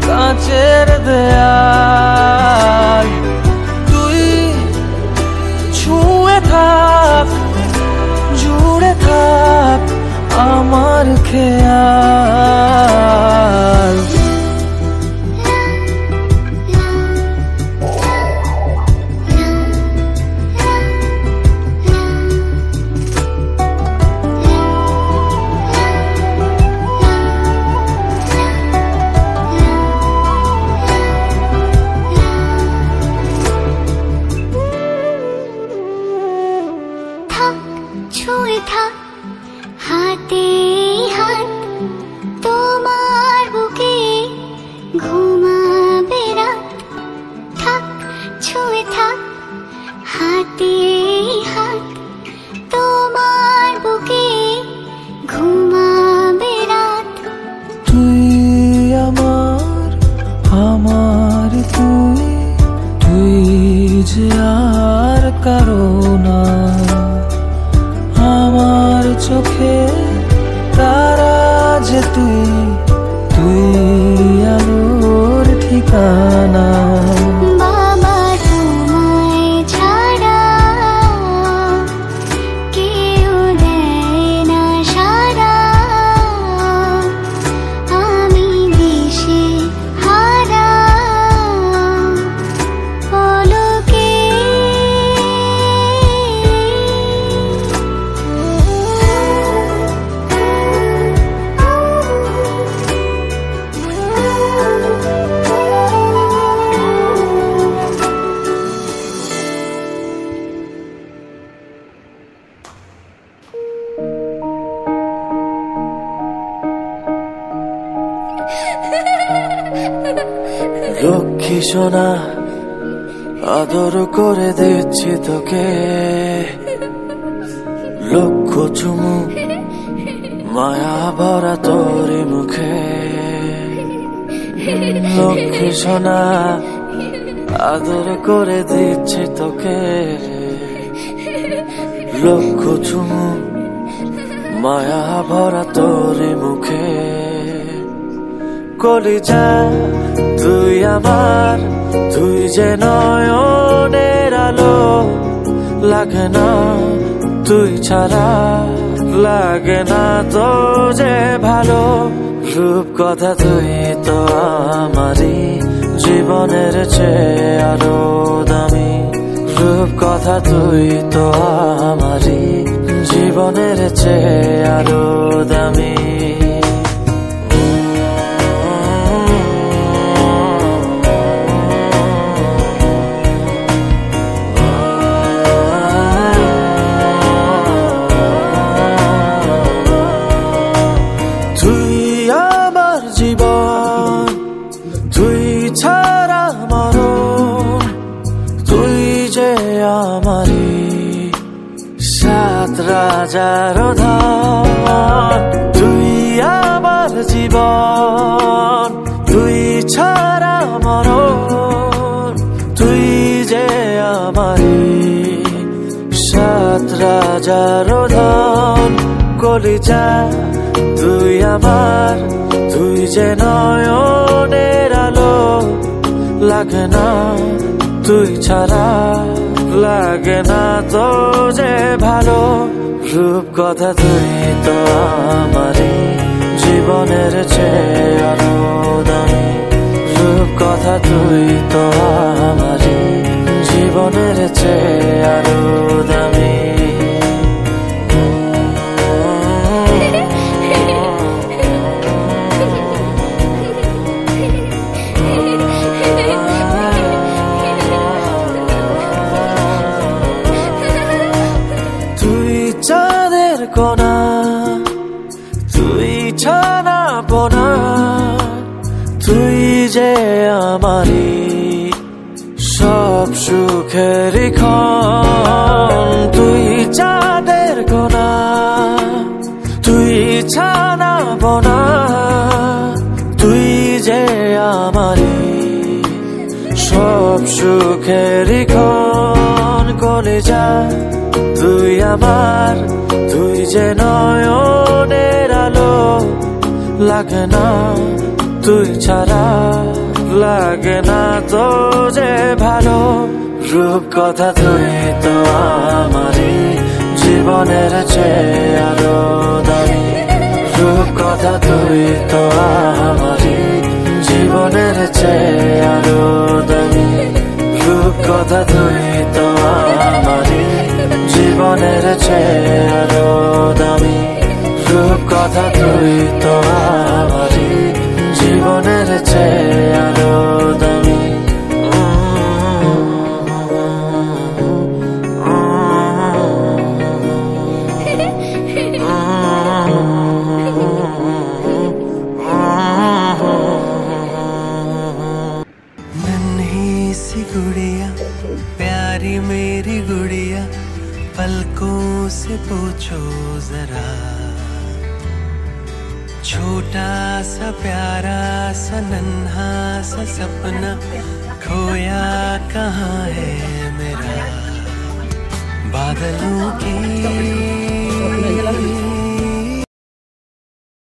কাঁচের দেয়াল তুই ছুঁয়ে থাক, জুড়ে থাক আমার খেয়াল। ছুঁয়ে থাক হাতে হাত তোমার বুকে ঘুমাবে রাত। থাক ছুঁয়ে থাক হাতে হাত তোমার বুকে ঘুমাবে রাত। তুই আমার আমার তুই, তুই যে আর কারো না। আমার চোখে তারা যে তুই, তুই আলোর ঠিকানা। বাবা তোমায় ছাড়া কেউ দেয় না সারা। আমি দিশে হারা পলকে। লক্ষ্মী সোনা আদর করে দিচ্ছি তোকে, লক্ষ চুমু মায়া ভরা তোর মুখে। লক্ষ্মী সোনা আদর করে দিচ্ছি তোকে, লক্ষ চুমু মায়া ভরা তোর মুখে। কলিজা তুই আমার, তুই যে নয়নের আলো। লাগে না তুই ছাড়া, লাগে না তো যে ভালো। রূপ কথা তুই তো আমারই জীবনের চেয়ে আরো দামি। রূপ কথা তুই তো আমারই জীবনের চেয়ে আরো দামি। তুই ছাড়া মরণ, তুই যে আমারই রাজার ধন তুই আমার জীবন, তুই ছাড়া মরণ, তুই যে আমারি সাত রাজার ধন। কলিজা তুই আমার, তুই যে নয়নের আলো, লাগে না তুই ছাড়া, লাগে না তো যে ভালো। রূপ কথা তুই তো আমারই জীবনের চেয়ে আরো দামি, রূপ কথা তুই তো আমারই জীবনের চেয়ে আরো দামি। চাঁদের কোনা তুই ছানা পোনা, তুই যে আমারি সব সুখের ক্ষণ। তুই চাঁদের কোনা তুই ছানা পোনা, তুই যে আমারি সব সুখের ক্ষণ। কলিজা তুই আমার, তুই যে নয়নের আলো, লাগে না তুই ছাড়া, লাগে না তো যে ভালো। রূপ কথা তুই তো আমারই জীবনের চেয়ে আরো দামি, রূপ কথা তুই তো আমারই জীবনের চেয়ে আরো দামি, রূপ কথা তুই তো আমারই জীবনের চেয়ে আরো দামি, রূপ কথা তুই তো আমারই জীবনের চেয়ে আরো দামি। नन्ही सी गुड़िया प्यारी मेरी गुड़िया, पलकों से पूछो जरा, छोटा सा प्यारा सा नन्हा सा सपना खोया कहाँ है मेरा। बादलों की